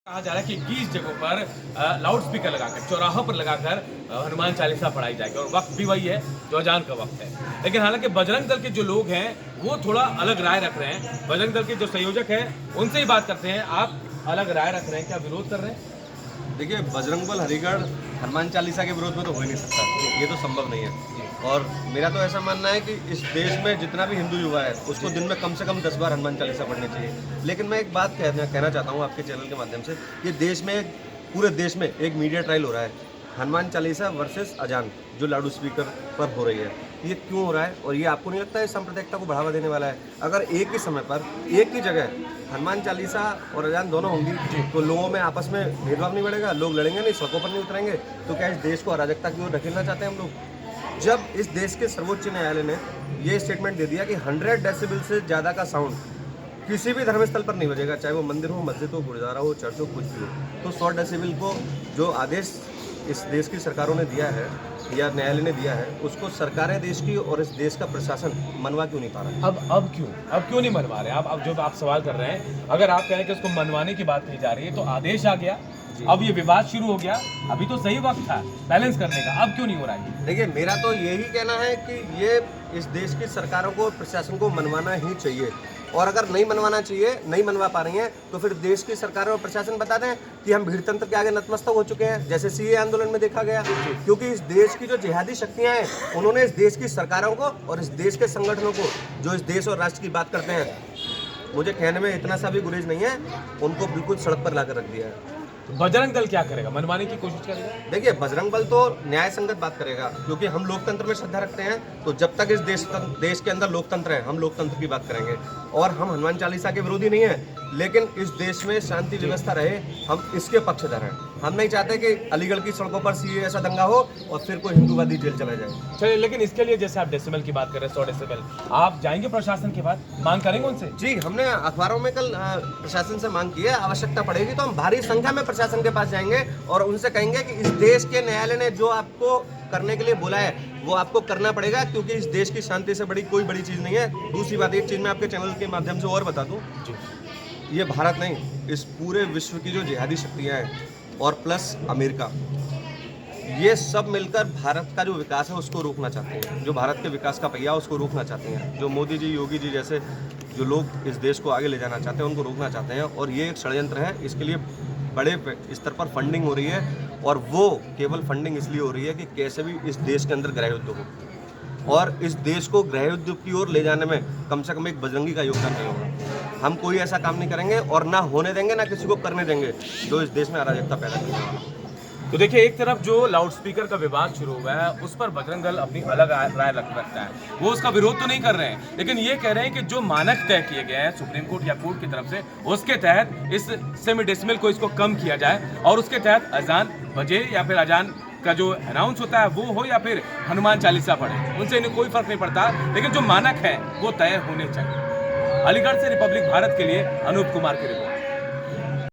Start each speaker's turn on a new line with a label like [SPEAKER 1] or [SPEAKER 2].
[SPEAKER 1] कहा जा रहा है कि 21 जगहों पर लाउड स्पीकर लगाकर चौराहों पर लगाकर हनुमान चालीसा पढ़ाई जाएगी और वक्त भी वही है जो अजान का वक्त है। लेकिन हालांकि बजरंग दल के जो लोग हैं वो थोड़ा अलग राय रख रहे हैं। बजरंग दल के जो संयोजक हैं उनसे ही बात करते हैं। आप अलग राय रख रहे हैं, क्या विरोध कर रहे हैं?
[SPEAKER 2] देखिए, बजरंग बल हरिगढ़ हनुमान चालीसा के विरोध में तो हो ही नहीं सकता, ये तो संभव नहीं है। और मेरा तो ऐसा मानना है कि इस देश में जितना भी हिंदू युवा है उसको दिन में कम से कम 10 बार हनुमान चालीसा पढ़नी चाहिए। लेकिन मैं एक बात कहना चाहता हूँ आपके चैनल के माध्यम से, ये देश में, पूरे देश में एक मीडिया ट्रायल हो रहा है हनुमान चालीसा वर्सेस अजान, जो लाउड स्पीकर पर हो रही है। ये क्यों हो रहा है और ये आपको नहीं लगता है सांप्रदायिकता को बढ़ावा देने वाला है? अगर एक ही समय पर एक ही जगह हनुमान चालीसा और अजान दोनों होंगी तो लोगों में आपस में भेदभाव नहीं बढ़ेगा, लोग लड़ेंगे नहीं, सड़कों पर नहीं उतरेंगे। तो क्या इस देश को अराजकता की ओर ढकेलना चाहते हैं हम लोग? जब इस देश के सर्वोच्च न्यायालय ने ये स्टेटमेंट दे दिया कि 100 डेसिबल से ज़्यादा का साउंड किसी भी धर्मस्थल पर नहीं बजेगा, चाहे वो मंदिर हो, मस्जिद हो, गुरुद्वारा हो, चर्च हो, कुछ भी हो, तो 100 डेसिबल को जो आदेश इस देश की सरकारों ने दिया है या न्यायालय ने दिया है, उसको सरकारें देश की और इस देश का प्रशासन मनवा क्यों नहीं पा रहा है?
[SPEAKER 1] अब क्यों नहीं मनवा रहे? अब जो आप सवाल कर रहे हैं, अगर आप कह रहे हैं कि उसको मनवाने की बात की जा रही है तो आदेश आ गया, अब ये विवाद शुरू हो गया। अभी तो सही वक्त था बैलेंस करने का, अब क्यों नहीं हो रहा है?
[SPEAKER 2] देखिए, मेरा तो यही कहना है कि ये इस देश की सरकारों को, प्रशासन को मनवाना ही चाहिए। और अगर नहीं मनवाना चाहिए, नहीं मनवा पा रही हैं, तो फिर देश की सरकारों और प्रशासन बता दें कि हम भीड़तंत्र के आगे नतमस्तक हो चुके हैं, जैसे सीए आंदोलन में देखा गया। क्योंकि इस देश की जो जिहादी शक्तियां हैं, उन्होंने इस देश की सरकारों को और इस देश के संगठनों को, जो इस देश और राष्ट्र की बात करते हैं, मुझे कहने में इतना सा भी गुरेज नहीं है, उनको बिल्कुल सड़क पर लाकर रख दिया है।
[SPEAKER 1] तो बजरंग दल क्या करेगा? मनवाने की कोशिश करेगा?
[SPEAKER 2] देखिए, बजरंग बल तो न्याय संगत बात करेगा, क्योंकि हम लोकतंत्र में श्रद्धा रखते हैं। तो जब तक इस देश के अंदर लोकतंत्र है, हम लोकतंत्र की बात करेंगे। और हम हनुमान चालीसा के विरोधी नहीं हैं, लेकिन इस देश में शांति व्यवस्था रहे, हम इसके पक्षधर हैं। हम नहीं चाहते कि अलीगढ़ की सड़कों पर सीए ऐसा दंगा हो और फिर कोई हिंदूवादी जेल चला जाए।
[SPEAKER 1] चलिए, लेकिन इसके लिए जैसे आप डेसिबल की बात कर रहे हैं, 100 डेसिबल, आप जाएंगे प्रशासन के बाद, मांग करेंगे उनसे?
[SPEAKER 2] जी, हमने अखबारों में कल प्रशासन से मांग की है। आवश्यकता पड़ेगी तो हम भारी संख्या में प्रशासन के पास जाएंगे और उनसे कहेंगे कि इस देश के न्यायालय ने जो आपको करने के लिए बोला है वो आपको करना पड़ेगा, क्योंकि इस देश की शांति से बड़ी कोई बड़ी चीज़ नहीं है। दूसरी बात, एक चीज़ मैं आपके चैनल के माध्यम से और बता दूं, ये भारत नहीं, इस पूरे विश्व की जो जिहादी शक्तियाँ हैं और प्लस अमेरिका, ये सब मिलकर भारत का जो विकास है उसको रोकना चाहते हैं। जो भारत के विकास का पहिया उसको रोकना चाहते हैं। जो मोदी जी, योगी जी जैसे जो लोग इस देश को आगे ले जाना चाहते हैं, उनको रोकना चाहते हैं। और ये एक षड्यंत्र है। इसके लिए बड़े स्तर पर फंडिंग हो रही है, और वो केवल फंडिंग इसलिए हो रही है कि कैसे भी इस देश के अंदर गृह युद्ध हो, और इस देश को गृह युद्ध की ओर ले जाने में कम से कम एक बजरंगी का योगदान नहीं होगा। हम कोई ऐसा काम नहीं करेंगे और ना होने देंगे, ना किसी को करने देंगे जो इस देश में अराजकता पैदा करने वाला।
[SPEAKER 1] तो देखिए, एक तरफ जो लाउड स्पीकर का विवाद शुरू हुआ है उस पर बजरंग दल अपनी अलग राय रखता है। वो उसका विरोध तो नहीं कर रहे हैं, लेकिन ये कह रहे हैं कि जो मानक तय किए गए हैं सुप्रीम कोर्ट या कोर्ट की तरफ से, उसके तहत इस सेमी डेसिमल को इसको कम किया जाए और उसके तहत अजान बजे या फिर अजान का जो अनाउंस होता है वो हो या फिर हनुमान चालीसा पढ़े, उनसे इन्हें कोई फर्क नहीं पड़ता। लेकिन जो मानक है वो तय होने चाहिए। अलीगढ़ से रिपब्लिक भारत के लिए अनूप कुमार की रिपोर्ट।